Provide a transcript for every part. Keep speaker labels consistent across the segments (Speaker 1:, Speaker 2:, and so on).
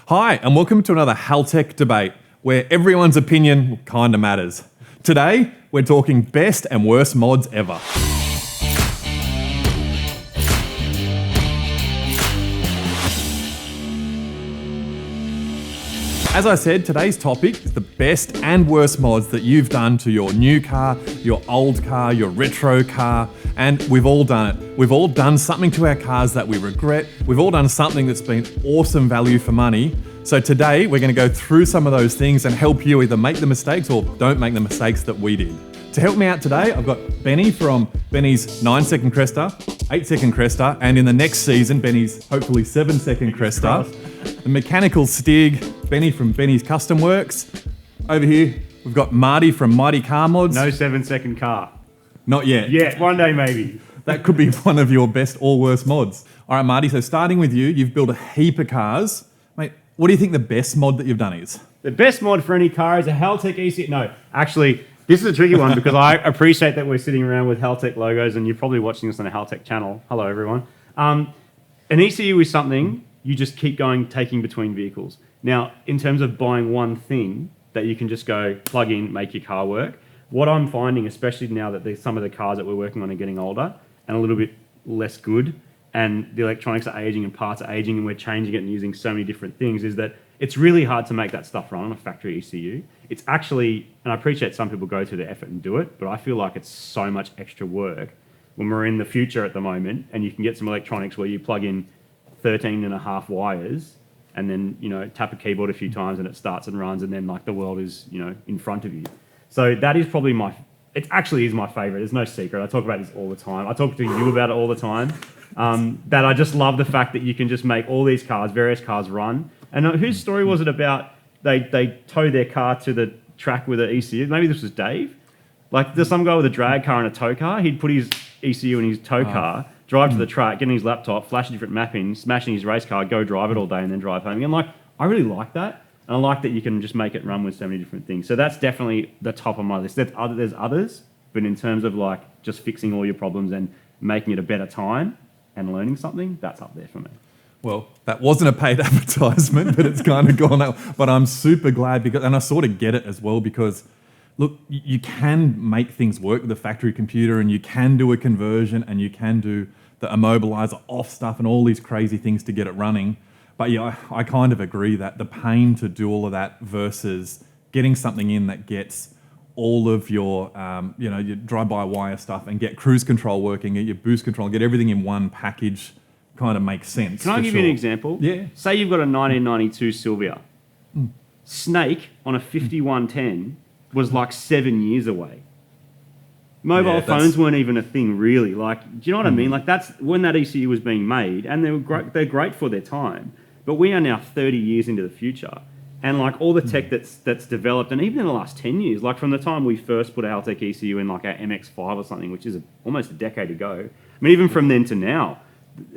Speaker 1: Hi, and welcome to another Haltech debate, where everyone's opinion kinda matters. Today, we're talking best and worst mods ever. As I said, today's topic is the best and worst mods that you've done to your new car, your old car, your retro car, and we've all done it. We've all done something to our cars that we regret. We've all done something that's been awesome value for money. So today, we're gonna go through some of those things and help you either make the mistakes or don't make the mistakes that we did. To help me out today, I've got Benny from Benny's 9-second Cresta, 8-second Cresta, and in the next season, Benny's hopefully 7-second Cresta. The mechanical Stig, Benny from Benny's Custom Works. Over here, we've got Marty from Mighty Car Mods.
Speaker 2: No 7-second car.
Speaker 1: Not yet.
Speaker 2: Yeah, one day maybe.
Speaker 1: That could be one of your best or worst mods. All right, Marty, so starting with you, you've built a heap of cars. Mate, what do you think the best mod that you've done is?
Speaker 2: The best mod for any car is a Haltech ECU. No, actually, this is a tricky one because I appreciate that we're sitting around with Haltech logos and you're probably watching this on a Haltech channel. Hello, everyone. An ECU is something you just keep taking between vehicles. Now, in terms of buying one thing that you can just go plug in, make your car work, what I'm finding, especially now that some of the cars that we're working on are getting older and a little bit less good, and the electronics are aging and parts are aging and we're changing it and using so many different things, is that it's really hard to make that stuff run on a factory ECU. It's actually, and I appreciate some people go through the effort and do it, but I feel like it's so much extra work when we're in the future at the moment and you can get some electronics where you plug in 13.5 wires and then, tap a keyboard a few times and it starts and runs and then the world is, in front of you. So that is probably it actually is my favorite. There's no secret. I talk about this all the time. I talk to you about it all the time. That I just love the fact that you can just make all these cars, various cars run. And whose story was it about they tow their car to the track with an ECU? Maybe this was Dave. There's some guy with a drag car and a tow car. He'd put his ECU in his tow car, drive to the track, get in his laptop, flash different mappings, smash in his race car, go drive it all day and then drive home again. I really like that. And I like that you can just make it run with so many different things. So that's definitely the top of my list. There's others, but in terms of just fixing all your problems and making it a better time and learning something, that's up there for me.
Speaker 1: Well, that wasn't a paid advertisement, but it's kind of gone out. But I'm super glad and I sort of get it as well because, look, you can make things work with a factory computer and you can do a conversion and you can do the immobilizer off stuff and all these crazy things to get it running. But yeah, I kind of agree that the pain to do all of that versus getting something in that gets all of your, your drive-by-wire stuff and get cruise control working, get your boost control, get everything in one package kind of makes sense.
Speaker 2: Can I give you an example?
Speaker 1: Yeah.
Speaker 2: Say you've got a 1992 Silvia. Snake on a 5110 was 7 years away. Mobile phones weren't even a thing, really. Do you know what I mean? That's when that ECU was being made, and they're great for their time. But we are now 30 years into the future, and all the tech that's developed, and even in the last 10 years, from the time we first put our Haltech ECU in our MX-5 or something, which is almost a decade ago. I mean, even from then to now,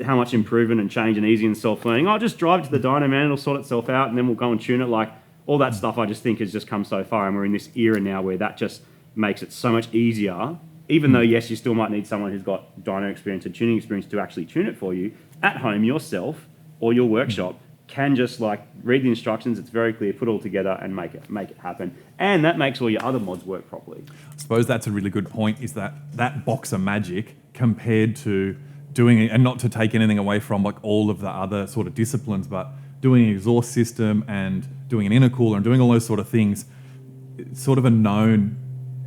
Speaker 2: how much improvement and change and easy and self-learning. I'll just drive it to the dyno man, it'll sort itself out, and then we'll go and tune it. All that stuff I just think has just come so far, and we're in this era now where that just makes it so much easier, even though, yes, you still might need someone who's got dyno experience and tuning experience to actually tune it for you. At home, yourself or your workshop can just read the instructions, it's very clear, put it all together and make it happen. And that makes all your other mods work properly.
Speaker 1: I suppose that's a really good point, is that box of magic compared to doing it, and not to take anything away from all of the other sort of disciplines, but doing an exhaust system and doing an intercooler and doing all those sort of things, it's sort of a known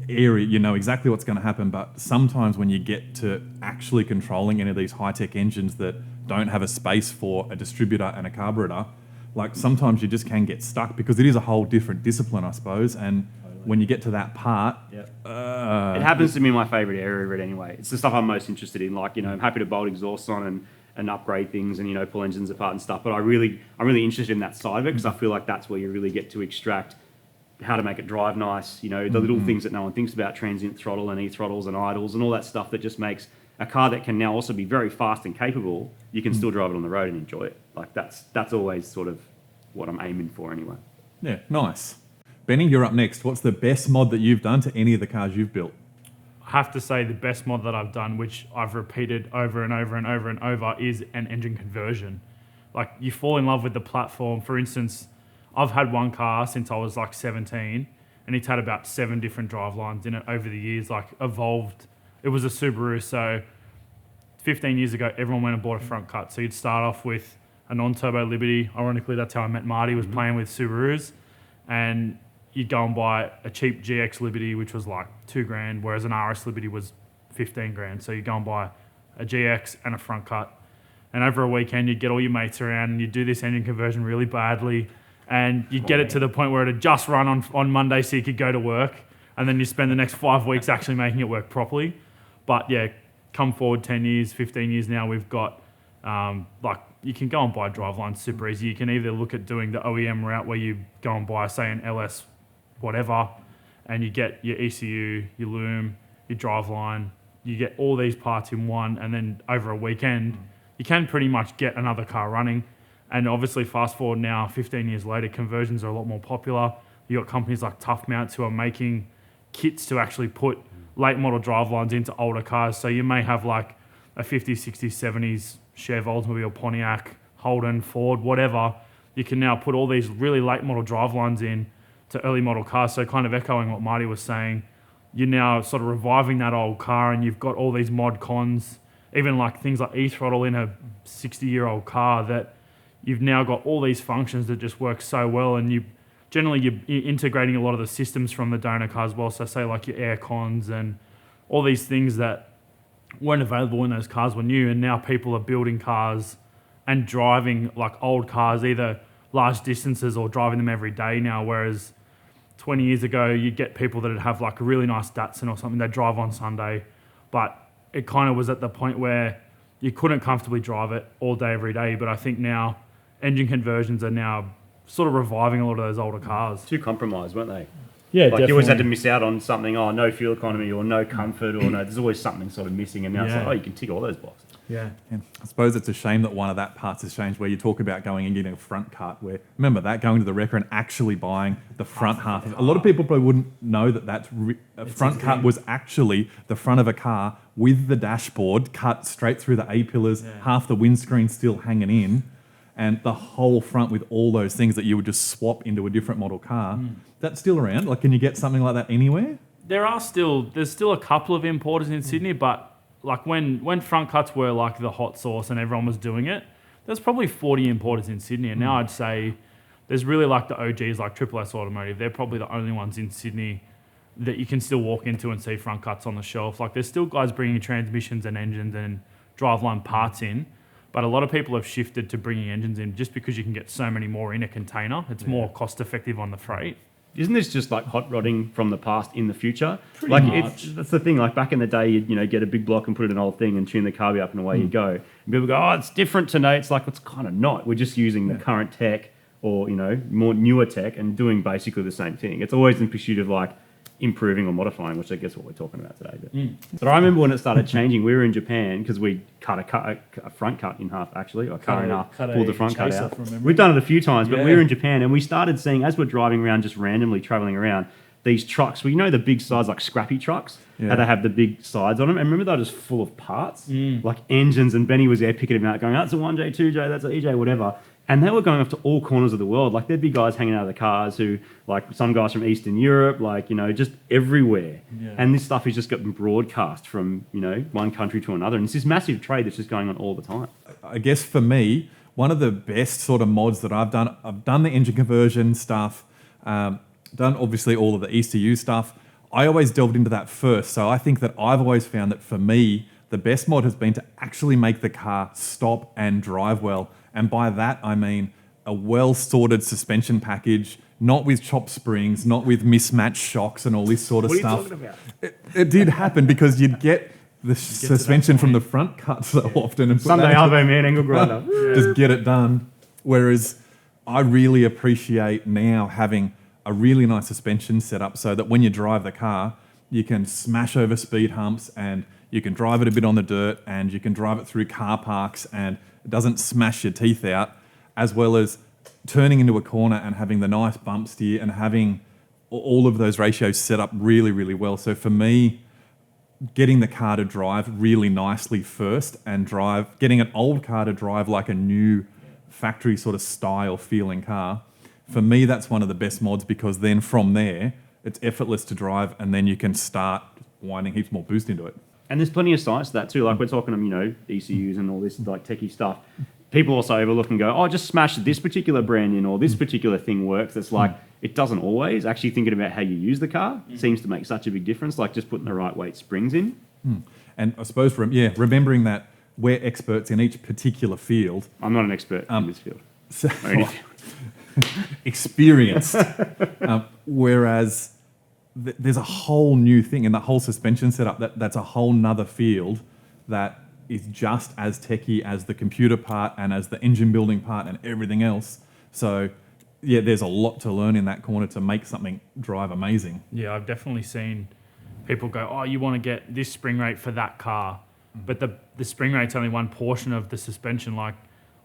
Speaker 1: area, you know exactly what's going to happen. But sometimes when you get to actually controlling any of these high-tech engines that don't have a space for a distributor and a carburetor, sometimes you just can get stuck because it is a whole different discipline, I suppose. And when you get to that part,
Speaker 2: it happens to be my favorite area of it anyway. It's the stuff I'm most interested in. I'm happy to bolt exhausts on and upgrade things and pull engines apart and stuff. But I'm really interested in that side of it because I feel like that's where you really get to extract how to make it drive nice, the little things that no one thinks about, transient throttle and e-throttles and idles and all that stuff that just makes a car that can now also be very fast and capable, you can still drive it on the road and enjoy it. That's always sort of what I'm aiming for anyway.
Speaker 1: Yeah, nice. Benny, you're up next. What's the best mod that you've done to any of the cars you've built?
Speaker 3: I have to say the best mod that I've done, which I've repeated over and over and over and over, is an engine conversion. like you fall in love with the platform. For instance, I've had one car since I was like 17, and it's had about 7 different drive lines in it over the years, like evolved. It was a Subaru, so 15 years ago, everyone went and bought a front cut. So you'd start off with a non-turbo Liberty. Ironically, that's how I met Marty, was playing with Subarus. And you'd go and buy a cheap GX Liberty, which was like $2,000, whereas an RS Liberty was 15 grand. So you go and buy a GX and a front cut. And over a weekend, you'd get all your mates around and you'd do this engine conversion really badly. And you'd get it to the point where it'd just run on Monday so you could go to work. And then you spend the next 5 weeks actually making it work properly. But yeah, come forward 10 years, 15 years now, we've got, like, you can go and buy drivelines super easy. You can either look at doing the OEM route where you go and buy, say, an LS whatever, and you get your ECU, your loom, your driveline, you get all these parts in one, and then over a weekend, you can pretty much get another car running. And obviously, fast forward now, 15 years later, conversions are a lot more popular. You've got companies like Tough Mounts who are making kits to actually put late model drivelines into older cars. So you may have like a 50s, 60s, 70s Chev, Oldsmobile, Pontiac, Holden, Ford, whatever. You can now put all these really late model drivelines in to early model cars. So kind of echoing what Marty was saying, you're now sort of reviving that old car, and you've got all these mod cons, even like things like e-throttle in a 60-year-old car, that you've now got all these functions that just work so well. And you're integrating a lot of the systems from the donor car as well. So say like your air cons and all these things that weren't available when those cars were new. And now people are building cars and driving like old cars, either large distances or driving them every day now. Whereas 20 years ago, you'd get people that would have like a really nice Datsun or something. They'd drive on Sunday, but it kind of was at the point where you couldn't comfortably drive it all day, every day. But I think now engine conversions are now sort of reviving a lot of those older cars.
Speaker 2: Too compromised, weren't they?
Speaker 3: Yeah,
Speaker 2: like
Speaker 3: definitely.
Speaker 2: you always had to miss out on something, no fuel economy or no comfort or no, there's always something sort of missing, and now it's like, you can tick all those boxes.
Speaker 3: Yeah.
Speaker 1: And I suppose it's a shame that one of that parts has changed, where you talk about going and getting a front cut, where, remember that, going to the wrecker and actually buying the front half. A lot of people probably wouldn't know that a front cut was actually the front of a car with the dashboard cut straight through the A-pillars, half the windscreen still hanging in, and the whole front with all those things that you would just swap into a different model car. That's still around? Like, can you get something like that anywhere?
Speaker 3: There's still a couple of importers in Sydney, but like when front cuts were like the hot sauce and everyone was doing it, there's probably 40 importers in Sydney. And now I'd say there's really like the OGs like Triple S Automotive. They're probably the only ones in Sydney that you can still walk into and see front cuts on the shelf. Like, there's still guys bringing transmissions and engines and driveline parts in, but a lot of people have shifted to bringing engines in just because you can get so many more in a container. It's more cost effective on the freight.
Speaker 2: Isn't this just like hot rodding from the past in the future?
Speaker 3: Pretty
Speaker 2: like
Speaker 3: much.
Speaker 2: That's the thing. Like back in the day, you'd get a big block and put it in an old thing and tune the carby up and away you go. And people go, oh, it's different today. It's like, it's kind of not. We're just using the current tech or more newer tech and doing basically the same thing. It's always in pursuit of like improving or modifying, which I guess what we're talking about today. But I remember when it started changing, we were in Japan because we cut a front cut in half, actually, or a car in half, pulled the front cut out. We've done it a few times, but we were in Japan and we started seeing, as we're driving around, just randomly traveling around, these trucks. Well, the big sides, like scrappy trucks, how they have the big sides on them. And remember, they're just full of parts, like engines. And Benny was there picking them out, going, that's a 1J, 2J, that's an EJ, whatever. And they were going off to all corners of the world. Like, there'd be guys hanging out of the cars who, like, some guys from Eastern Europe, like, just everywhere. Yeah. And this stuff is just getting broadcast from, one country to another. And it's this massive trade that's just going on all the time.
Speaker 1: I guess for me, one of the best sort of mods that I've done the engine conversion stuff, done obviously all of the ECU stuff. I always delved into that first. So I think that I've always found that for me, the best mod has been to actually make the car stop and drive well. And by that, I mean a well-sorted suspension package, not with chopped springs, not with mismatched shocks and all this sort of stuff.
Speaker 2: What are you talking about?
Speaker 1: It did happen because you'd get the suspension from the front cut so often. And
Speaker 2: Sunday Arvo, man, angle grinder.
Speaker 1: Just get it done. Whereas I really appreciate now having a really nice suspension set up so that when you drive the car, you can smash over speed humps and you can drive it a bit on the dirt and you can drive it through car parks and it doesn't smash your teeth out, as well as turning into a corner and having the nice bump steer and having all of those ratios set up really, really well. So for me, getting the car to drive really nicely first and getting an old car to drive like a new factory sort of style feeling car. For me, that's one of the best mods because then from there, it's effortless to drive and then you can start winding heaps more boost into it.
Speaker 2: And there's plenty of science to that too. Like we're talking, ECUs and all this like techie stuff. People also overlook and go, oh, just smash this particular brand in or this particular thing works. It's like, it doesn't always. Actually thinking about how you use the car seems to make such a big difference, like just putting the right weight springs in.
Speaker 1: And I suppose, remembering that we're experts in each particular field.
Speaker 2: I'm not an expert in this field.
Speaker 1: So, experienced. Whereas there's a whole new thing in the whole suspension setup that's a whole nother field that is just as techie as the computer part and as the engine building part and everything else. So yeah, there's a lot to learn in that corner to make something drive amazing.
Speaker 3: Yeah, I've definitely seen people go, oh, you want to get this spring rate for that car. But the spring rate's only one portion of the suspension. Like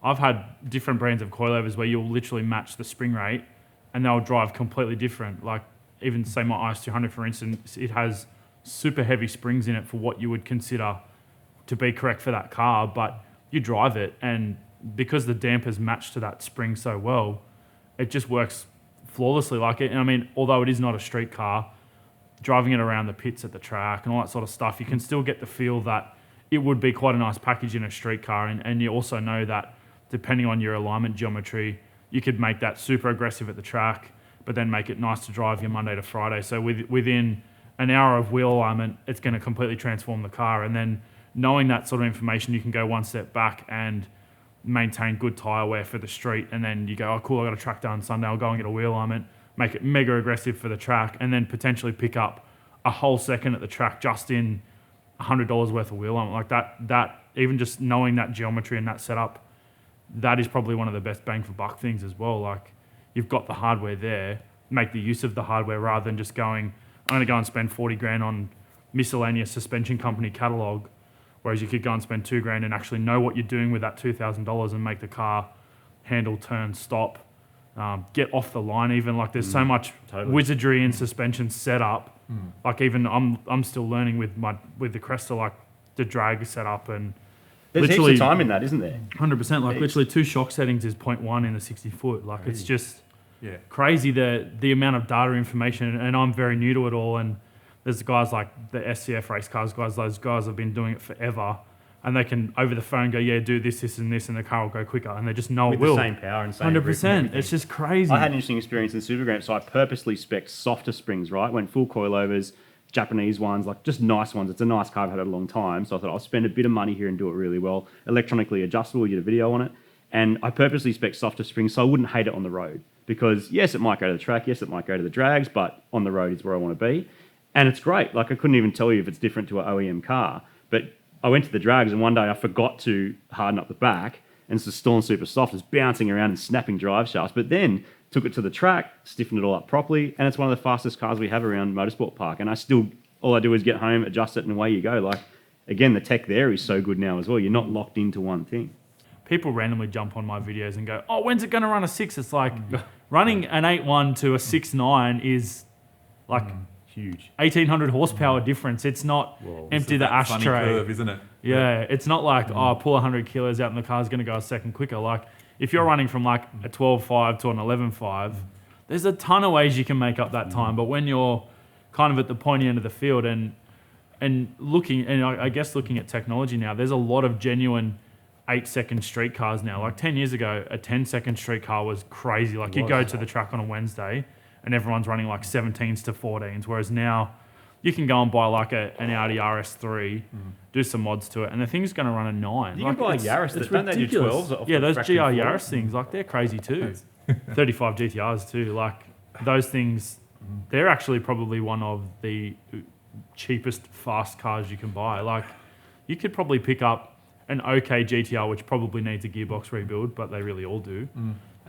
Speaker 3: I've had different brands of coilovers where you'll literally match the spring rate and they'll drive completely different. Like even say my ICE 200, for instance, it has super heavy springs in it for what you would consider to be correct for that car, but you drive it and because the dampers match to that spring so well, it just works flawlessly. Like it, and I mean, although it is not a street car, driving it around the pits at the track and all that sort of stuff, you can still get the feel that it would be quite a nice package in a street car. And you also know that depending on your alignment geometry, you could make that super aggressive at the track, but then make it nice to drive your Monday to Friday. So within an hour of wheel alignment, it's going to completely transform the car. And then knowing that sort of information, you can go one step back and maintain good tyre wear for the street. And then you go, oh, cool, I got a track day on Sunday. I'll go and get a wheel alignment, make it mega aggressive for the track, and then potentially pick up a whole second at the track just in $100 worth of wheel alignment. Like that, even just knowing that geometry and that setup, that is probably one of the best bang for buck things as well. Like you've got the hardware there, make the use of the hardware rather than just going, I'm going to go and spend 40 grand on miscellaneous suspension company catalog. Whereas you could go and spend $2,000 and actually know what you're doing with that $2,000 and make the car handle, turn, stop, get off the line. Even like there's so much wizardry in suspension setup. Like even I'm still learning with the Cresta, like the drag setup and
Speaker 2: there's heaps of time in that, isn't there?
Speaker 3: 100%. Like literally 2 shock settings is 0.1 in a 60 foot. Like it's just crazy the amount of data information. And I'm very new to it all. And there's guys like the SCF race cars guys, those guys have been doing it forever and they can over the phone go, yeah, do this, this and this and the car will go quicker and they just know
Speaker 2: with
Speaker 3: it will.
Speaker 2: The same power and same
Speaker 3: 100%. It's just crazy.
Speaker 2: I had an interesting experience in Super Grand, so I purposely spec'd softer springs, right? Went full coilovers, Japanese ones, like just nice ones. It's a nice car I've had it a long time. So I thought I'll spend a bit of money here and do it really well. Electronically adjustable, you get a video on it. And I purposely spec'd softer springs so I wouldn't hate it on the road because yes, it might go to the track. Yes, it might go to the drags, but on the road is where I want to be. And it's great. Like I couldn't even tell you if it's different to an OEM car. But I went to the drags and one day I forgot to harden up the back and it's still super soft. It's bouncing around and snapping drive shafts. But then took it to the track, stiffened it all up properly. And it's one of the fastest cars we have around Motorsport Park. And all I do is get home, adjust it and away you go. Like, again, the tech there is so good now as well. You're not locked into one thing.
Speaker 3: People randomly jump on my videos and go, oh, when's it going to run a 6? It's like running an 8.1 to a 6.9 is like...
Speaker 2: huge.
Speaker 3: 1,800 horsepower difference. It's not empty the ashtray.
Speaker 1: Funny curve, isn't it?
Speaker 3: Yeah, it's not like, pull 100 kilos out and the car's going to go a second quicker. Like, if you're running from like a 12.5 to an 11.5, there's a ton of ways you can make up that time. But when you're kind of at the pointy end of the field and looking, and I guess looking at technology now, there's a lot of genuine 8-second street cars now. Like 10 years ago, a 10-second street car was crazy. Like you go to the track on a Wednesday and everyone's running like 17s to 14s, whereas now you can go and buy like an Audi RS3, do some mods to it, and the thing's going to run a 9.
Speaker 2: You can buy a Yaris that don't they do 12s?
Speaker 3: Yeah, those GR Yaris things, like they're crazy too. 35 GTRs too. Like those things, they're actually probably one of the cheapest fast cars you can buy. Like you could probably pick up an okay GTR, which probably needs a gearbox rebuild, but they really all do,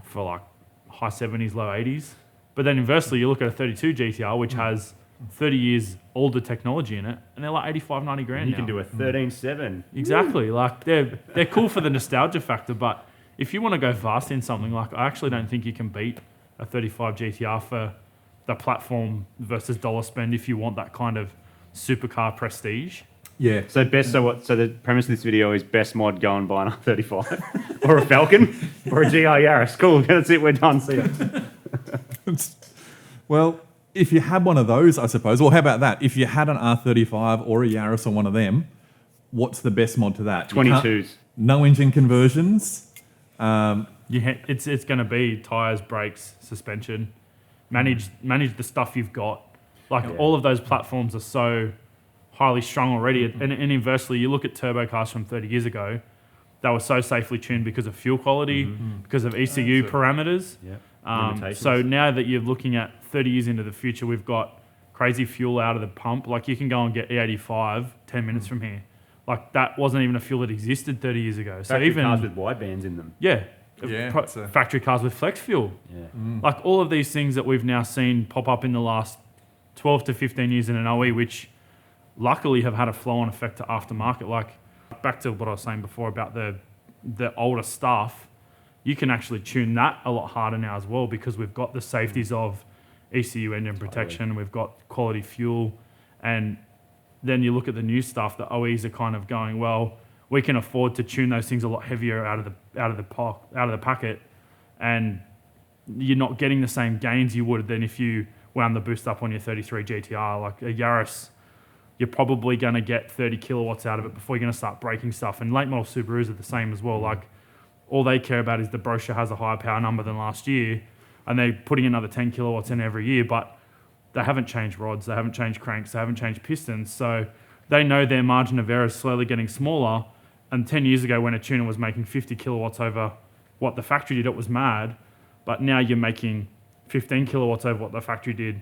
Speaker 3: for like high 70s, low 80s. But then inversely, you look at a 32 GTR, which has 30 years older technology in it, and they're like 85, 90 grand
Speaker 2: You can do a 13.7.
Speaker 3: Exactly. Like they're cool for the nostalgia factor, but if you want to go fast in something, like I actually don't think you can beat a 35 GTR for the platform versus dollar spend if you want that kind of supercar prestige.
Speaker 1: Yeah.
Speaker 2: So the premise of this video is best mod, go and buy an R35 or a Falcon or a GR Yaris. Cool, that's it, we're done, see ya.
Speaker 1: Well, if you had one of those, I suppose, well, how about that? If you had an R35 or a Yaris or one of them, what's the best mod to that?
Speaker 2: 22s.
Speaker 1: No engine conversions.
Speaker 3: It's going to be tyres, brakes, suspension. Manage the stuff you've got. Like all of those platforms are so highly strung already. And inversely, you look at turbo cars from 30 years ago, they were so safely tuned because of fuel quality, because of ECU parameters.
Speaker 2: Yeah.
Speaker 3: So now that you're looking at 30 years into the future, we've got crazy fuel out of the pump. Like you can go and get E85 10 minutes from here. Like that wasn't even a fuel that existed 30 years ago. So
Speaker 2: Factory
Speaker 3: even
Speaker 2: cars with wide bands in them.
Speaker 3: Yeah.
Speaker 1: Yeah,
Speaker 3: Factory cars with flex fuel.
Speaker 2: Yeah.
Speaker 3: Like all of these things that we've now seen pop up in the last 12 to 15 years in an OE, which luckily have had a flow-on effect to aftermarket. Like back to what I was saying before about the older stuff, you can actually tune that a lot harder now as well because we've got the safeties of ECU engine protection, we've got quality fuel, and then you look at the new stuff, the OEs are kind of going, well, we can afford to tune those things a lot heavier out of the packet, and you're not getting the same gains you would than if you wound the boost up on your 33 GTR. Like a Yaris, you're probably going to get 30 kilowatts out of it before you're going to start breaking stuff. And late model Subarus are the same as well. Like all they care about is the brochure has a higher power number than last year, and they're putting another 10 kilowatts in every year, but they haven't changed rods, they haven't changed cranks, they haven't changed pistons. So they know their margin of error is slowly getting smaller. And 10 years ago, when a tuner was making 50 kilowatts over what the factory did, it was mad. But now you're making 15 kilowatts over what the factory did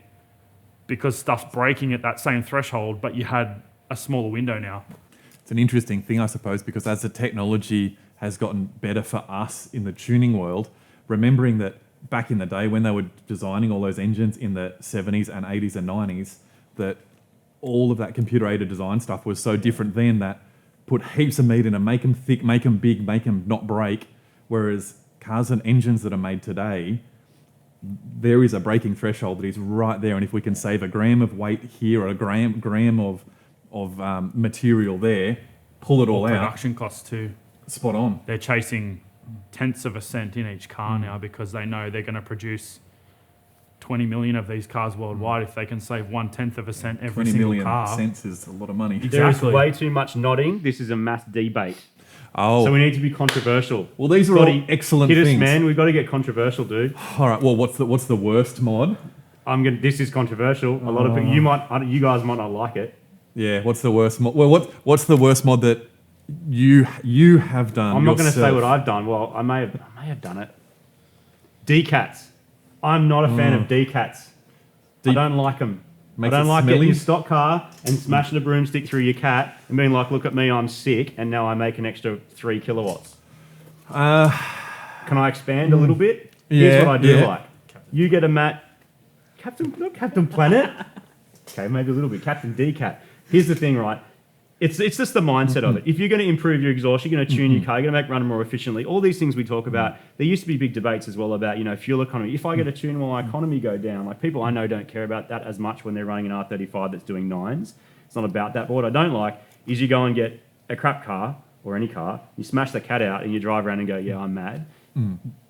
Speaker 3: because stuff's breaking at that same threshold, but you had a smaller window now.
Speaker 1: It's an interesting thing, I suppose, because as the technology has gotten better for us in the tuning world, remembering that back in the day when they were designing all those engines in the 70s and 80s and 90s, that all of that computer-aided design stuff was so different then that put heaps of meat in them, make them thick, make them big, make them not break. Whereas cars and engines that are made today, there is a braking threshold that is right there. And if we can save a gram of weight here or a gram of material there, pull it all out.
Speaker 3: Production costs too.
Speaker 1: Spot on.
Speaker 3: They're chasing tenths of a cent in each car now because they know they're going to produce 20 million of these cars worldwide if they can save 1/10 of a cent every
Speaker 1: 20
Speaker 3: single
Speaker 1: million
Speaker 3: car.
Speaker 1: cents is a lot of money.
Speaker 2: There's
Speaker 3: Exactly.
Speaker 2: way too much nodding. This is a mass debate.
Speaker 1: Oh,
Speaker 2: So we need to be controversial.
Speaker 1: well, these are
Speaker 2: Scotty,
Speaker 1: all excellent
Speaker 2: hit
Speaker 1: things.
Speaker 2: us, man. We've got to get controversial, dude.
Speaker 1: All right. Well, what's the worst mod?
Speaker 2: This is controversial. A lot of people, you guys might not like it.
Speaker 1: Yeah. What's the worst mod? Well, what's the worst mod that you have done?
Speaker 2: I'm not going to say
Speaker 1: yourself?
Speaker 2: what I've done. Well, I may have done it. D-cats. I'm not a fan of D-cats. I don't like them. I
Speaker 1: Makes
Speaker 2: don't
Speaker 1: it
Speaker 2: like
Speaker 1: smelly?
Speaker 2: getting your stock car and smashing a broomstick through your cat and being like, look at me, I'm sick, and now I make an extra 3 kilowatts. Can I expand a little bit? Here's what I do like. You get a not Captain Planet. Okay, maybe a little bit. Captain D-Cat. Here's the thing, right? It's just the mindset of it. If you're going to improve your exhaust, you're going to tune your car, you're going to make it run more efficiently. All these things we talk about, there used to be big debates as well about, fuel economy. If I get a tune, will my economy go down? Like people I know don't care about that as much when they're running an R35 that's doing 9s. It's not about that. But what I don't like is you go and get a crap car or any car, you smash the cat out and you drive around and go, yeah, I'm mad.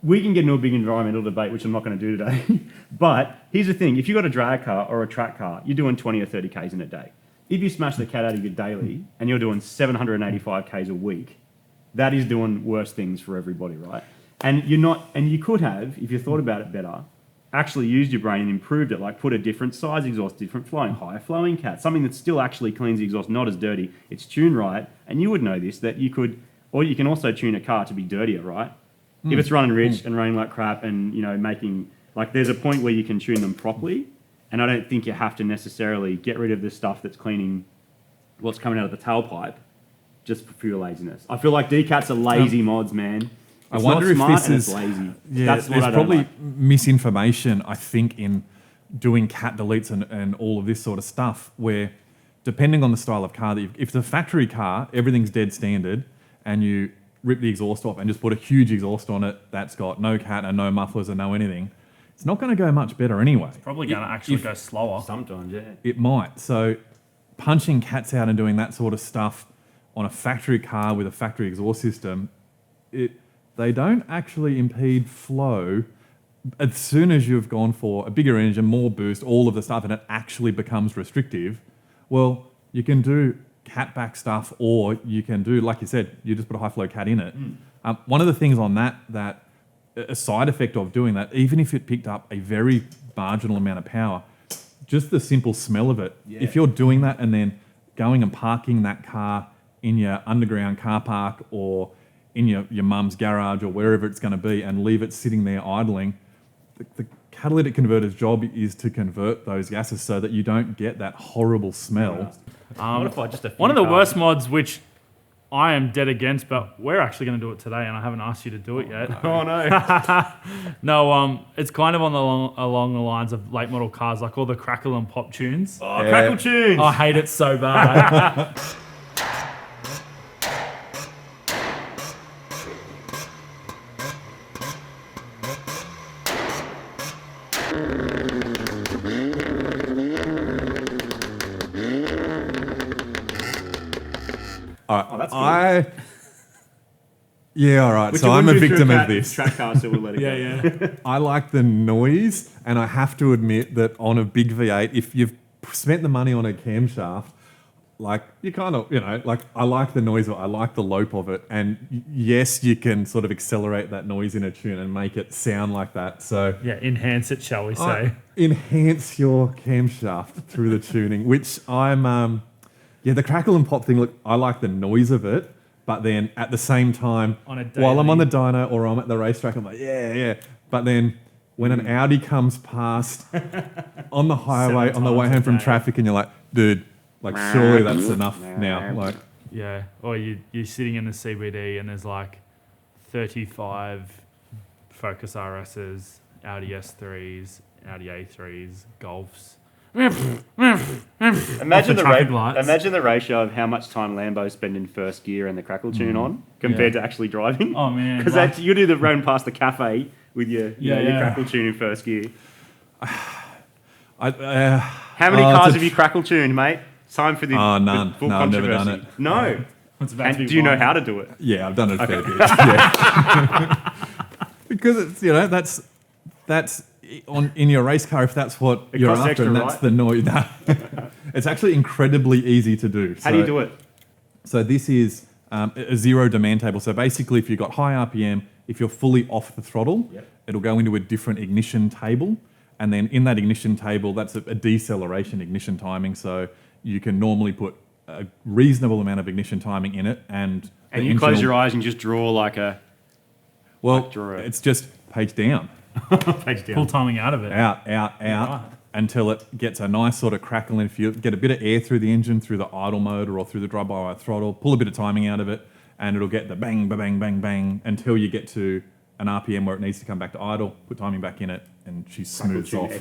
Speaker 2: We can get into a big environmental debate, which I'm not going to do today. But here's the thing. If you've got a drag car or a track car, you're doing 20 or 30 Ks in a day. If you smash the cat out of your daily and you're doing 785 Ks a week, that is doing worse things for everybody, right? And you could have, if you thought about it better, actually used your brain and improved it, like put a different size exhaust, different flowing, higher flowing cat, something that still actually cleans the exhaust, not as dirty. It's tuned right, and you would know this, that you can also tune a car to be dirtier, right? If it's running rich and running like crap and, making, like there's a point where you can tune them properly. And I don't think you have to necessarily get rid of the stuff that's cleaning what's coming out of the tailpipe just for pure laziness. I feel like D-Cats are lazy mods, man.
Speaker 1: I
Speaker 2: It's
Speaker 1: wonder
Speaker 2: not
Speaker 1: if
Speaker 2: smart
Speaker 1: this
Speaker 2: and
Speaker 1: is
Speaker 2: it's lazy.
Speaker 1: Yeah,
Speaker 2: That's what
Speaker 1: there's
Speaker 2: I don't
Speaker 1: probably
Speaker 2: like.
Speaker 1: misinformation, I think, in doing cat deletes and all of this sort of stuff. Where, depending on the style of car, if it's a factory car, everything's dead standard, and you rip the exhaust off and just put a huge exhaust on it that's got no cat and no mufflers and no anything. It's not going to go much better anyway.
Speaker 3: Probably going to actually go slower.
Speaker 2: Sometimes, yeah.
Speaker 1: It might. So punching cats out and doing that sort of stuff on a factory car with a factory exhaust system, they don't actually impede flow. As soon as you've gone for a bigger engine, more boost, all of the stuff, and it actually becomes restrictive, well, you can do catback stuff, or you can do, like you said, you just put a high flow cat in it. One of the things on that a side effect of doing that, even if it picked up a very marginal amount of power, just the simple smell of it. Yeah. If you're doing that and then going and parking that car in your underground car park or in your mum's garage or wherever it's going to be and leave it sitting there idling, the catalytic converter's job is to convert those gases so that you don't get that horrible smell.
Speaker 2: What if I just
Speaker 3: one of the worst mods, which I am dead against, but we're actually going to do it today, and I haven't asked you to do it yet.
Speaker 2: Oh no!
Speaker 3: No, it's kind of along the lines of late model cars, like all the Crackle and Pop tunes.
Speaker 2: Oh, yeah. Crackle tunes!
Speaker 3: I hate it so bad.
Speaker 1: All right,
Speaker 2: that's good.
Speaker 1: All right.
Speaker 2: Which
Speaker 1: So I'm a victim of
Speaker 2: this.
Speaker 1: this.
Speaker 2: Track car, so we'll let it go.
Speaker 3: Yeah.
Speaker 1: I like the noise, and I have to admit that on a big V8, if you've spent the money on a camshaft, like you kind of, like I like the noise of it, I like the lope of it, and yes, you can sort of accelerate that noise in a tune and make it sound like that. So
Speaker 3: Yeah, enhance it, shall we say.
Speaker 1: enhance your camshaft through the tuning, which I'm, the Crackle and Pop thing, look, I like the noise of it, but then at the same time, while I'm on the dyno or I'm at the racetrack, I'm like, yeah. But then when an Audi comes past on the highway on the way home from traffic and you're like, dude, like surely that's enough now. Like,
Speaker 3: Yeah, or you're sitting in the CBD and there's like 35 Focus RSs, Audi S3s, Audi A3s, Golfs.
Speaker 2: Imagine
Speaker 3: the
Speaker 2: the ratio of how much time Lambos spend in first gear and the Crackle tune on compared to actually driving.
Speaker 3: Oh man,
Speaker 2: because you do the run past the cafe with your Crackle tune in first gear. How many cars have you Crackle tuned, mate? Time for the
Speaker 1: none.
Speaker 2: full
Speaker 1: No, I've never
Speaker 2: controversy.
Speaker 1: done it.
Speaker 2: No.
Speaker 3: and
Speaker 2: do you know how to do it?
Speaker 1: Yeah, I've done it a fair bit. Yeah. Because it's that's in your race car, if that's what you're
Speaker 2: costs
Speaker 1: after,
Speaker 2: extra,
Speaker 1: and that's
Speaker 2: right?
Speaker 1: the noise. It's actually incredibly easy to do.
Speaker 2: How do you do it?
Speaker 1: So this is a zero demand table. So basically, if you've got high RPM, if you're fully off the throttle, it'll go into a different ignition table. And then in that ignition table, that's a deceleration ignition timing. So you can normally put a reasonable amount of ignition timing in it. And
Speaker 2: you close your eyes and just draw like a...
Speaker 1: it's just page down.
Speaker 2: Page down.
Speaker 3: pull timing out of it.
Speaker 1: Out, until it gets a nice sort of crackle. And if you get a bit of air through the engine, through the idle motor or through the drive-by-wire throttle, pull a bit of timing out of it, and it'll get the bang, bang, bang, bang, until you get to an RPM where it needs to come back to idle, put timing back in it, and she smooths off.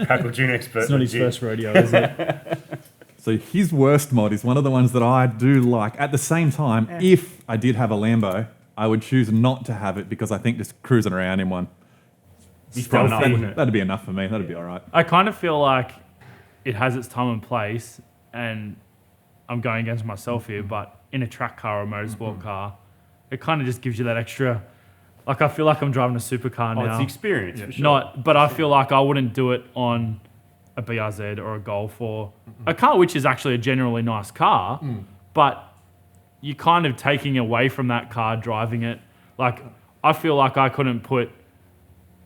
Speaker 2: Crackle tune expert.
Speaker 3: It's not his first rodeo, is it?
Speaker 1: So his worst mod is one of the ones that I do like. At the same time, if I did have a Lambo, I would choose not to have it because I think just cruising around in one, that'd be enough for me. That'd be all right.
Speaker 3: I kind of feel like it has its time and place, and I'm going against myself here, but in a track car or a motorsport car, it kind of just gives you that extra... Like, I feel like I'm driving a supercar now.
Speaker 2: It's the experience, for sure.
Speaker 3: But I feel like I wouldn't do it on a BRZ or a Golf or a car which is actually a generally nice car, but you're kind of taking away from that car driving it. Like, I feel like I couldn't put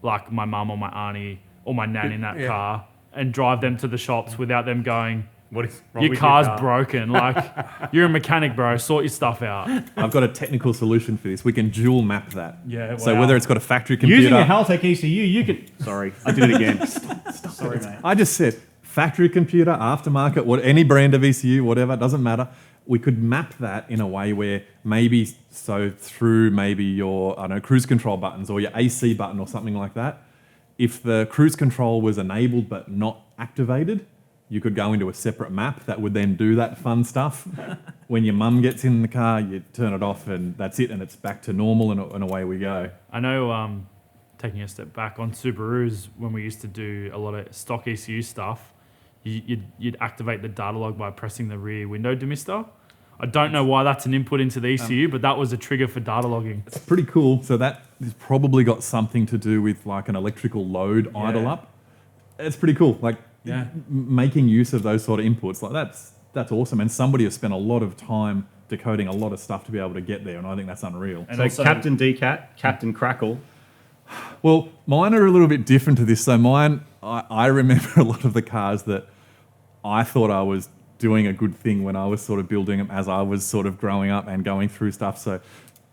Speaker 3: like my mum or my auntie or my nan in that car and drive them to the shops without them going,
Speaker 2: what is wrong
Speaker 3: your
Speaker 2: with
Speaker 3: car's
Speaker 2: your car?
Speaker 3: broken. Like, you're a mechanic, bro. Sort your stuff out.
Speaker 1: I've got a technical solution for this. We can dual map that.
Speaker 3: Yeah,
Speaker 1: So
Speaker 3: wow.
Speaker 1: whether it's got a factory computer...
Speaker 2: Using a Haltech ECU, you can... Sorry, I did it again. Sorry, mate.
Speaker 1: I just said factory computer, aftermarket, any brand of ECU, whatever, it doesn't matter. We could map that in a way where maybe through your cruise control buttons or your AC button or something like that, if the cruise control was enabled but not activated, you could go into a separate map that would then do that fun stuff. When your mum gets in the car, you turn it off and that's it, and it's back to normal and away we go.
Speaker 3: I know, taking a step back on Subarus, when we used to do a lot of stock ECU stuff, you'd activate the data log by pressing the rear window demister. I don't know why that's an input into the ECU, but that was a trigger for data logging.
Speaker 1: It's pretty cool. So that has probably got something to do with like an electrical load idle up. It's pretty cool. Like making use of those sort of inputs, like that's awesome. And somebody has spent a lot of time decoding a lot of stuff to be able to get there, and I think that's unreal.
Speaker 2: And so also, Captain DCAT, Captain Crackle.
Speaker 1: Well, mine are a little bit different to this. So mine, I remember a lot of the cars that I thought I was doing a good thing when I was sort of building them as I was sort of growing up and going through stuff. So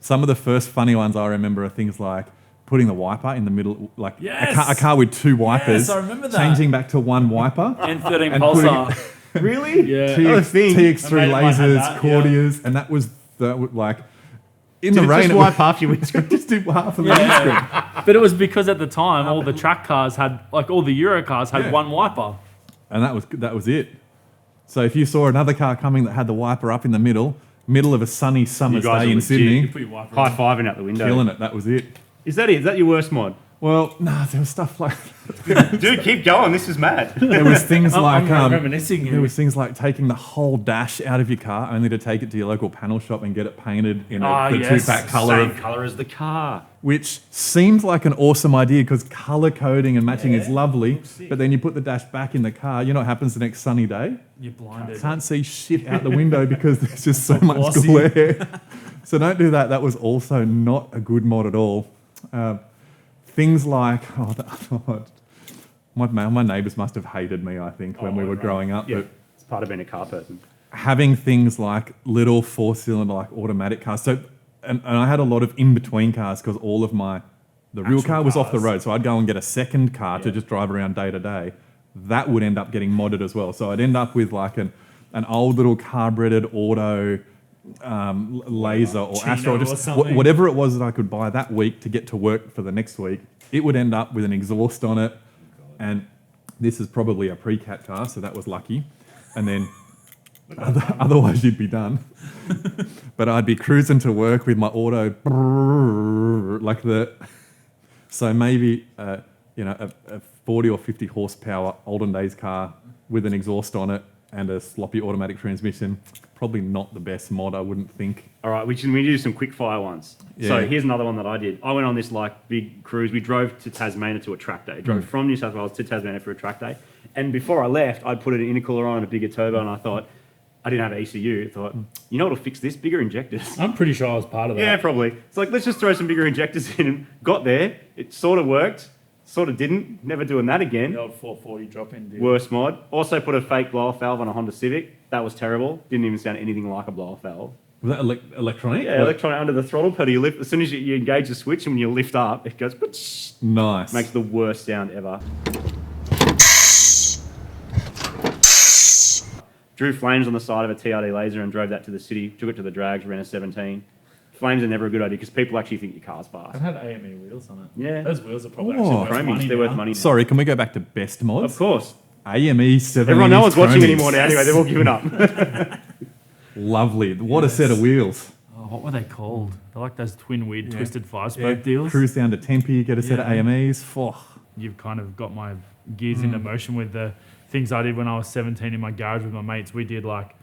Speaker 1: some of the first funny ones I remember are things like putting the wiper in the middle, like a car with two wipers,
Speaker 3: I remember that.
Speaker 1: changing back to one wiper.
Speaker 3: N13 Pulsar.
Speaker 2: Really?
Speaker 3: Yeah.
Speaker 1: TX3
Speaker 3: I had
Speaker 1: lasers,
Speaker 3: that,
Speaker 1: Cordias, and that was like in the
Speaker 2: Did it
Speaker 1: rain.
Speaker 2: just wipe half your windscreen?
Speaker 1: Just did half of the windscreen.
Speaker 3: But it was because at the time, all the track cars had, like all the Euro cars had one wiper.
Speaker 1: And that was it. So if you saw another car coming that had the wiper up in the middle of a sunny summer's
Speaker 2: You guys
Speaker 1: day
Speaker 2: are
Speaker 1: in
Speaker 2: legit.
Speaker 1: Sydney,
Speaker 3: You put your wiper
Speaker 2: High
Speaker 3: on.
Speaker 2: fiving out the window.
Speaker 1: killing it, that was it.
Speaker 2: Is that it? Is that your worst mod?
Speaker 1: Well, there was stuff like
Speaker 2: Dude, keep going. This is mad.
Speaker 1: there was things like
Speaker 3: I'm reminiscing
Speaker 1: there
Speaker 3: here.
Speaker 1: was things like taking the whole dash out of your car only to take it to your local panel shop and get it painted in the two-pack colour,
Speaker 2: Same colour as the car.
Speaker 1: which seems like an awesome idea because colour coding and matching is lovely. But then you put the dash back in the car. You know what happens the next sunny day?
Speaker 3: You're blinded.
Speaker 1: Can't see shit out the window because there's just so much
Speaker 3: Glossy.
Speaker 1: glare. So don't do that. That was also not a good mod at all. Things like, my neighbours must have hated me, I think, when we were growing up.
Speaker 2: Yeah,
Speaker 1: But
Speaker 2: it's part of being a car person.
Speaker 1: having things like little four-cylinder, like automatic cars. So, and I had a lot of in-between cars because all of the real car was off the road. So I'd go and get a second car to just drive around day to day. That would end up getting modded as well. So I'd end up with like an old little carbureted auto laser or
Speaker 4: Chino
Speaker 1: Astro,
Speaker 4: or
Speaker 1: just
Speaker 4: something.
Speaker 1: whatever it was that I could buy that week to get to work for the next week. It would end up with an exhaust on it, and this is probably a pre-cat car, so that was lucky. And then otherwise you'd be done. But I'd be cruising to work with my auto like so maybe a 40 or 50 horsepower olden days car with an exhaust on it and a sloppy automatic transmission. Probably not the best mod, I wouldn't think.
Speaker 2: All right, we do some quick fire ones.
Speaker 1: Yeah.
Speaker 2: So here's another one that I did. I went on this like big cruise. We drove to Tasmania to a track day. Drove from New South Wales to Tasmania for a track day. And before I left, I'd put an intercooler on and a bigger turbo, and I thought, I didn't have an ECU. I thought, you know what'll fix this? Bigger injectors.
Speaker 3: I'm pretty sure I was part of that.
Speaker 2: Yeah, probably. It's like, let's just throw some bigger injectors in. And got there. It sort of worked. Sort of didn't. Never doing that again.
Speaker 3: The old 440 drop-in deal.
Speaker 2: Worst mod. Also put a fake blow-off valve on a Honda Civic. That was terrible. Didn't even sound anything like a blow-off valve.
Speaker 1: Was that electronic?
Speaker 2: Yeah, electronic under the throttle pedal. You lift as soon as you engage the switch, and when you lift up, it goes.
Speaker 1: Nice.
Speaker 2: Makes the worst sound ever. Drew flames on the side of a TRD laser and drove that to the city. Took it to the drags. Ran a 17. Flames are never a good idea because people actually think your car's fast.
Speaker 3: It had AME wheels on it.
Speaker 2: Yeah.
Speaker 3: Those wheels are probably
Speaker 1: Oh.
Speaker 3: actually worth
Speaker 2: Chromies,
Speaker 3: money
Speaker 2: they're worth
Speaker 3: now.
Speaker 2: money now.
Speaker 1: Sorry, can we go back to best mods?
Speaker 2: Of course.
Speaker 1: AME 70s.
Speaker 2: Everyone, no one's watching
Speaker 1: chromies.
Speaker 2: anymore now. Anyway, they've all given up.
Speaker 1: Lovely. What a set of wheels.
Speaker 3: Oh, what were they called? They're like those twin weird twisted five-spoke deals.
Speaker 1: Cruise down to Tempe, get a set of AMEs.
Speaker 3: You've kind of got my gears into motion with the things I did when I was 17 in my garage with my mates. We did like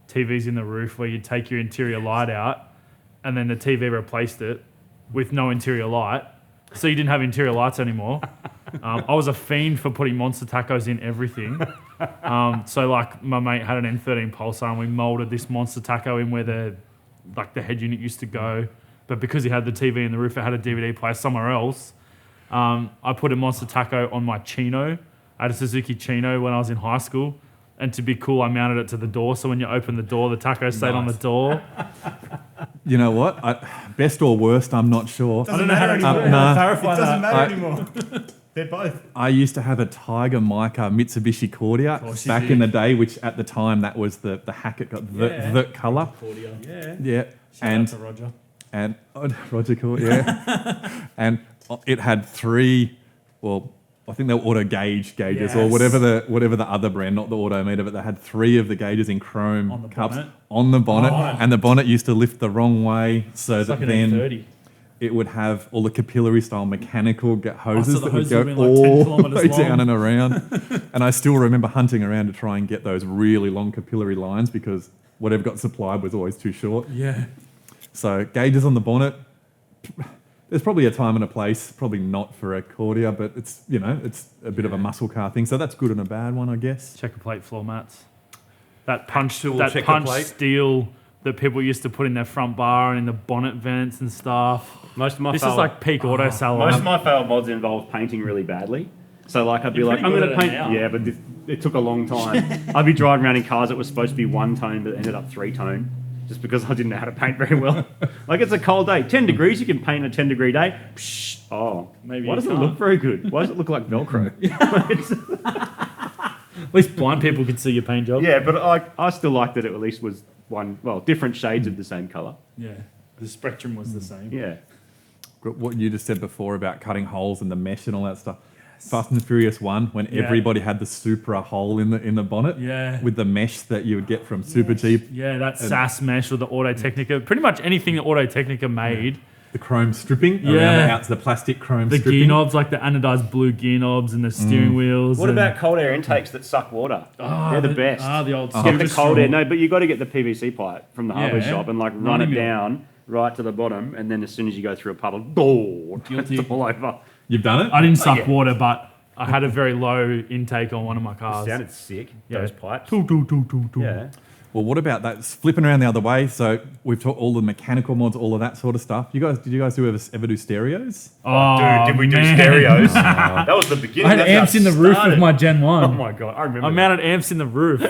Speaker 3: TVs in the roof where you'd take your interior light out and then the TV replaced it with no interior light. So you didn't have interior lights anymore. I was a fiend for putting monster tachos in everything. So like my mate had an N13 Pulsar and we molded this monster tacho in where the head unit used to go. But because he had the TV in the roof, it had a DVD player somewhere else. I put a monster tacho on my Chino. I had a Suzuki Chino when I was in high school. And to be cool, I mounted it to the door. So when you open the door, the tacho stayed on the door.
Speaker 1: You know what? Best or worst, I'm not sure.
Speaker 4: Doesn't matter anymore.
Speaker 1: nah.
Speaker 4: Clarify
Speaker 2: It doesn't
Speaker 4: that.
Speaker 2: matter
Speaker 4: anymore. They're both.
Speaker 1: I used to have a Tiger Mica Mitsubishi Cordia
Speaker 4: course you
Speaker 1: back
Speaker 4: did.
Speaker 1: in the day, which at the time that was the Hackett got the colour.
Speaker 4: Yeah.
Speaker 1: Yeah.
Speaker 4: Shout out to Roger.
Speaker 1: And Roger Court, yeah. And it had three, well, I think they were auto gauges
Speaker 4: Yes.
Speaker 1: or whatever the other brand, not the auto meter, but they had three of the gauges in chrome
Speaker 4: On the
Speaker 1: cups
Speaker 4: bonnet?
Speaker 1: on the bonnet,
Speaker 4: Oh.
Speaker 1: and the bonnet used to lift the wrong way, so
Speaker 3: It's
Speaker 1: that
Speaker 3: like an
Speaker 1: then
Speaker 3: E30.
Speaker 1: it would have all the capillary style mechanical hoses
Speaker 4: so the
Speaker 1: that would
Speaker 4: hose
Speaker 1: go
Speaker 4: would have been like 10
Speaker 1: all the
Speaker 4: kilometers
Speaker 1: way down
Speaker 4: long.
Speaker 1: and around. And I still remember hunting around to try and get those really long capillary lines because whatever got supplied was always too short.
Speaker 4: Yeah.
Speaker 1: So gauges on the bonnet. There's probably a time and a place, probably not for a Cordia, but it's, it's a bit of a muscle car thing. So that's good and a bad one, I guess.
Speaker 3: Checker plate floor mats. That punch
Speaker 1: checker plate.
Speaker 3: steel that people used to put in their front bar and in the bonnet vents and stuff.
Speaker 2: Most of my
Speaker 3: This is like peak auto salon.
Speaker 2: Most of my failed mods involve painting really badly. So like I'd be like, I'm
Speaker 4: pretty
Speaker 2: going
Speaker 4: good
Speaker 2: to
Speaker 4: at it
Speaker 2: paint.
Speaker 4: now.
Speaker 2: Yeah, but it took a long time. I'd be driving around in cars that were supposed to be one tone, but ended up 3-tone, just because I didn't know how to paint very well. Like it's a cold day, 10 degrees. You can paint a 10-degree day. Psh, oh,
Speaker 3: Maybe
Speaker 2: why
Speaker 3: you
Speaker 2: doesn't it
Speaker 3: can't.
Speaker 2: look very good? Why does it look like Velcro?
Speaker 3: At least blind people could see your paint job.
Speaker 2: Yeah, but I still like that it at least was different shades of the same colour.
Speaker 3: Yeah. The spectrum was the same.
Speaker 2: Yeah.
Speaker 1: What you just said before about cutting holes in the mesh and all that stuff. Fast and Furious 1, when everybody had the Supra hole in the bonnet
Speaker 3: Yeah.
Speaker 1: with the mesh that you would get from Super Jeep,
Speaker 3: Yeah, that SAS mesh or the Auto Technica. Pretty much anything that Auto Technica made.
Speaker 1: the chrome stripping around
Speaker 3: Yeah.
Speaker 1: the outs, the plastic chrome
Speaker 3: The
Speaker 1: stripping.
Speaker 3: gear knobs, like the anodized blue gear knobs and the steering wheels.
Speaker 2: What
Speaker 3: and-
Speaker 2: about cold air intakes that suck water? They're the best.
Speaker 3: the old
Speaker 2: Get the
Speaker 3: Silver
Speaker 2: cold
Speaker 3: Straw.
Speaker 2: air. No, but you got to get the PVC pipe from the hardware
Speaker 3: Yeah.
Speaker 2: shop and like
Speaker 3: 90
Speaker 2: run it
Speaker 3: mil.
Speaker 2: down right to the bottom, and then as soon as you go through a puddle,
Speaker 3: Guilty.
Speaker 2: it's all over.
Speaker 1: You've done it?
Speaker 3: I didn't suck
Speaker 2: yeah.
Speaker 3: water, but I had a very low intake on one of my cars.
Speaker 2: Sounded sick.
Speaker 3: Yeah.
Speaker 2: Those pipes.
Speaker 3: Toot, toot, toot, toot, toot.
Speaker 2: Yeah.
Speaker 1: Well, what about that? Flipping around the other way. So we've taught all the mechanical mods, all of that sort of stuff. Did you guys ever do stereos?
Speaker 3: Oh,
Speaker 2: Dude, did we do
Speaker 3: man.
Speaker 2: stereos? That was the beginning.
Speaker 3: I had
Speaker 2: That's how
Speaker 3: amps
Speaker 2: it
Speaker 3: in the roof
Speaker 2: started.
Speaker 3: of my Gen 1.
Speaker 2: Oh my god, I remember.
Speaker 3: I
Speaker 2: that.
Speaker 3: mounted amps in the roof.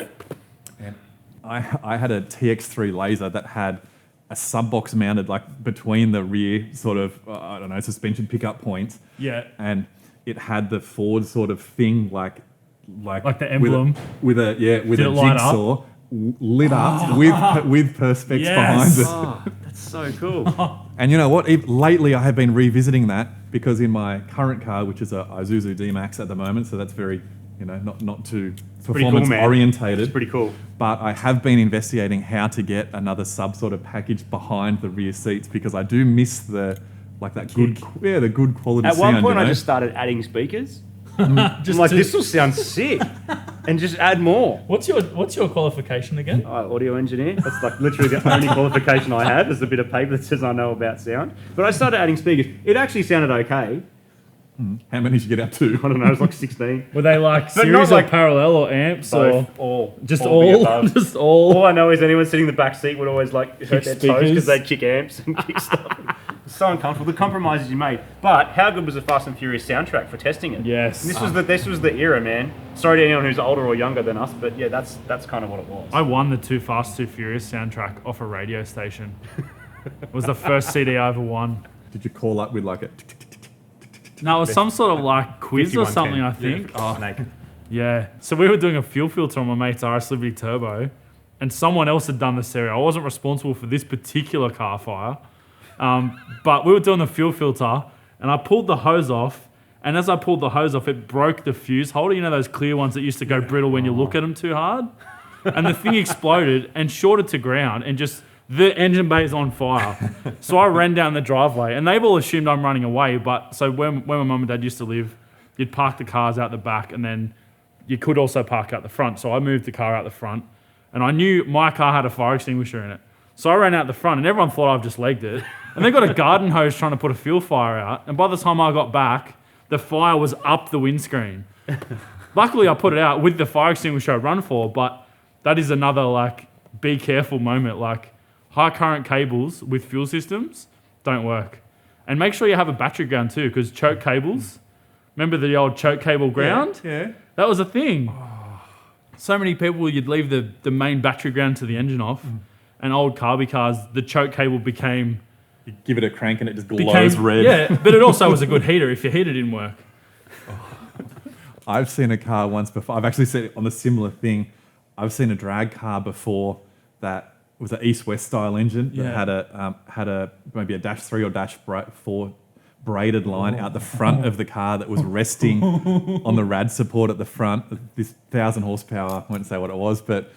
Speaker 1: I had a TX3 laser that had a sub box mounted like between the rear sort of suspension pickup points,
Speaker 3: Yeah.
Speaker 1: and it had the Ford sort of thing like
Speaker 3: the emblem.
Speaker 1: with a
Speaker 3: Did it light up?
Speaker 1: jigsaw lit up with perspex
Speaker 3: Yes.
Speaker 1: behind it.
Speaker 2: Oh, that's so cool.
Speaker 1: And you know what? Lately, I have been revisiting that because in my current car, which is a Isuzu D-Max at the moment, so that's very, not too
Speaker 2: pretty cool,
Speaker 1: performance
Speaker 2: man.
Speaker 1: orientated.
Speaker 2: It's pretty cool.
Speaker 1: But I have been investigating how to get another sub sort of package behind the rear seats because I do miss the good quality
Speaker 2: At
Speaker 1: sound.
Speaker 2: one point,
Speaker 1: you
Speaker 2: I
Speaker 1: know?
Speaker 2: just started adding speakers.
Speaker 3: Just
Speaker 2: I'm like,
Speaker 3: to-
Speaker 2: this will sound sick, and just add more.
Speaker 3: What's your qualification again?
Speaker 2: Audio engineer. That's like literally the only qualification I have. Is a bit of paper that says I know about sound. But I started adding speakers. It actually sounded okay.
Speaker 1: How many did you get up to?
Speaker 2: I don't know. It was like 16.
Speaker 3: Were they like
Speaker 2: But
Speaker 3: series
Speaker 2: not
Speaker 3: or
Speaker 2: like-
Speaker 3: parallel or amps or
Speaker 2: Both, all.
Speaker 3: just
Speaker 2: all the
Speaker 3: all?
Speaker 2: above.
Speaker 3: Just all?
Speaker 2: All I know is anyone sitting in the back seat would always like hurt their toes
Speaker 3: speakers.
Speaker 2: because they'd kick amps and kick stuff. It's so uncomfortable. The compromises you made. But how good was the Fast and Furious soundtrack for testing it?
Speaker 3: Yes.
Speaker 2: And this was the era, man. Sorry to anyone who's older or younger than us, but yeah, that's kind of what it was.
Speaker 3: I won the Too Fast, Too Furious soundtrack off a radio station. It was the first CD I ever won.
Speaker 1: Did you call up with like a...
Speaker 3: No, it was some sort of like quiz or
Speaker 2: 5110.
Speaker 3: something, I think.
Speaker 2: Oh, Snake.
Speaker 3: Yeah. So we were doing a fuel filter on my mate's RS Liberty Turbo, and someone else had done the stereo. I wasn't responsible for this particular car fire, but we were doing the fuel filter, and I pulled the hose off. And as I pulled the hose off, it broke the fuse holder. You know those clear ones that used to go brittle when you look at them too hard? And the thing exploded and shorted to ground, and just the engine bay is on fire. So I ran down the driveway, and they've all assumed I'm running away. But so where my mum and dad used to live, you'd park the cars out the back, and then you could also park out the front. So I moved the car out the front, and I knew my car had a fire extinguisher in it. So I ran out the front, and everyone thought I've just legged it. And they got a garden hose trying to put a fuel fire out. And by the time I got back, the fire was up the windscreen. Luckily, I put it out with the fire extinguisher I run for, but that is another like be careful moment. Like high current cables with fuel systems don't work. And make sure you have a battery ground too, because choke cables, remember the old choke cable ground?
Speaker 1: Yeah.
Speaker 3: That was a thing. So many people, you'd leave the main battery ground to the engine off, and old carby cars, the choke cable became
Speaker 1: You give it a crank and it just glows red.
Speaker 3: Yeah, but it also was a good heater if your heater didn't work.
Speaker 1: I've seen a car once before. I've actually seen it on a similar thing. I've seen a drag car before that was an east-west style engine that had a maybe a -3 or -4 braided line out the front of the car that was resting on the rad support at the front. This 1,000 horsepower. I won't say what it was, but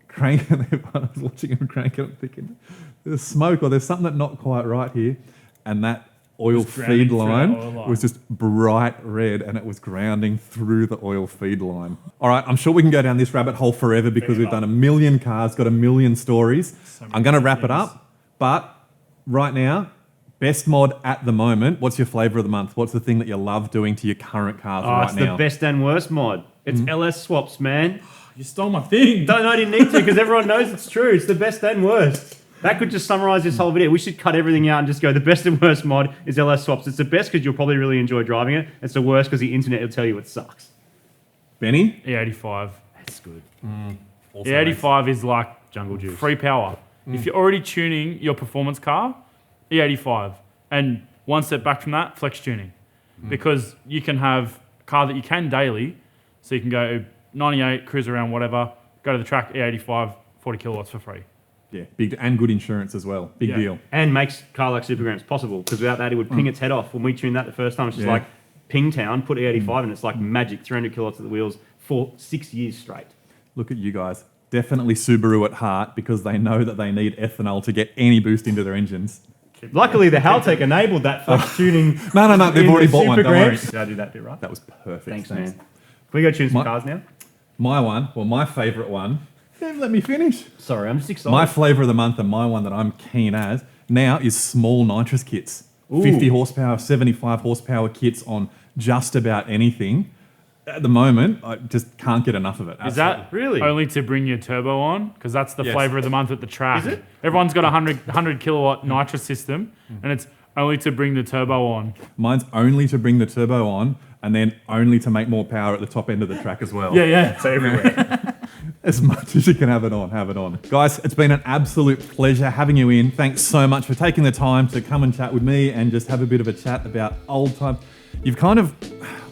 Speaker 1: cranking. I was watching him crank it, I'm thinking there's smoke or there's something that's not quite right here. and that oil
Speaker 3: Just grounding
Speaker 1: feed
Speaker 3: through
Speaker 1: line
Speaker 3: that oil line.
Speaker 1: was just bright red, and it was grounding through the oil feed line. All right, I'm sure we can go down this rabbit hole forever because we've done a million cars, got a million stories.
Speaker 3: many
Speaker 1: I'm going to wrap it
Speaker 3: things.
Speaker 1: up, but right now, best mod at the moment. What's your flavour of the month? What's the thing that you love doing to your current cars
Speaker 2: Oh,
Speaker 1: right
Speaker 2: it's
Speaker 1: now?
Speaker 2: the best and worst mod. It's LS swaps, man.
Speaker 3: You stole my thing.
Speaker 2: Don't know, I didn't need to because everyone knows it's true. It's the best and worst. That could just summarize this whole video. We should cut everything out and just go, the best and worst mod is LS swaps. It's the best because you'll probably really enjoy driving it. It's the worst because the internet will tell you it sucks.
Speaker 1: Benny?
Speaker 3: E85.
Speaker 2: That's good.
Speaker 1: Also
Speaker 3: E85 is like
Speaker 2: Jungle juice.
Speaker 3: free power. If you're already tuning your performance car, E85. And one step back from that, flex tuning. Because you can have a car that you can daily, so you can go 98, cruise around, whatever, go to the track, E85, 40 kilowatts for free.
Speaker 1: Yeah, big and good insurance as well. Big
Speaker 3: Yeah.
Speaker 1: deal.
Speaker 2: And makes car like Supergrams possible because without that, it would ping its head off. When we tuned that the first time, it's just
Speaker 1: Yeah.
Speaker 2: like ping town, put E85 and it's like magic, 300 kilowatts at the wheels for 6 years straight.
Speaker 1: Look at you guys. Definitely Subaru at heart because they know that they need ethanol to get any boost into their engines.
Speaker 2: Luckily, the Haltech enabled that flex tuning.
Speaker 1: No, they've
Speaker 2: in
Speaker 1: already
Speaker 2: the
Speaker 1: bought one. Don't worry.
Speaker 2: Supergrams. Did I do that bit right?
Speaker 1: That was perfect.
Speaker 2: Thanks, man. Can we go tune some
Speaker 1: My-
Speaker 2: cars now?
Speaker 1: My favourite one. Then let me finish.
Speaker 2: Sorry, I'm just excited.
Speaker 1: My flavour of the month and my one that I'm keen as now is small nitrous kits.
Speaker 2: Ooh.
Speaker 1: 50 horsepower, 75 horsepower kits on just about anything. At the moment, I just can't get enough of it.
Speaker 3: Is that
Speaker 2: Really?
Speaker 3: only to bring your turbo on? Because that's the
Speaker 1: Yes.
Speaker 3: flavour of the month at the track.
Speaker 2: Is it?
Speaker 3: Everyone's got a 100 kilowatt nitrous system, and it's only to bring the turbo on.
Speaker 1: Mine's only to bring the turbo on and then only to make more power at the top end of the track as well.
Speaker 3: Yeah.
Speaker 2: So everywhere.
Speaker 1: As much as you can have it on, have it on. Guys, it's been an absolute pleasure having you in. Thanks so much for taking the time to come and chat with me and just have a bit of a chat about old times. You've kind of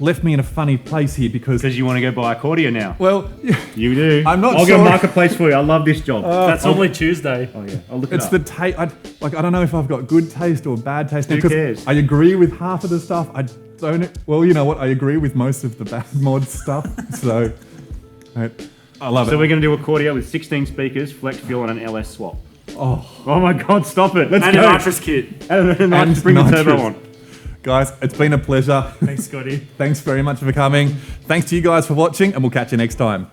Speaker 1: left me in a funny place here because,
Speaker 2: Because you want to go buy a Cordia now.
Speaker 1: well,
Speaker 2: You do.
Speaker 1: I'm not
Speaker 2: I'll get
Speaker 1: sure.
Speaker 2: a marketplace for you. I love this job.
Speaker 3: That's normally Tuesday.
Speaker 2: Oh, yeah. I'll look it
Speaker 1: it's
Speaker 2: up.
Speaker 1: the taste. I don't know if I've got good taste or bad taste.
Speaker 2: Who
Speaker 1: 'cause
Speaker 2: cares?
Speaker 1: I agree with half of the stuff. I don't. Well, you know what? I agree with most of the bad mod stuff. So, I love
Speaker 2: So
Speaker 1: it.
Speaker 2: we're going to do a Cordia with 16 speakers, flex fuel, and an LS swap.
Speaker 1: Oh,
Speaker 2: Oh my God! Stop it. Let's
Speaker 3: And a
Speaker 2: go.
Speaker 3: nitrous kit.
Speaker 2: And
Speaker 1: And
Speaker 2: bring the turbo
Speaker 1: nitrous.
Speaker 2: on.
Speaker 1: guys, it's been a pleasure.
Speaker 3: Thanks, Scotty.
Speaker 1: Thanks very much for coming. Thanks to you guys for watching, and we'll catch you next time.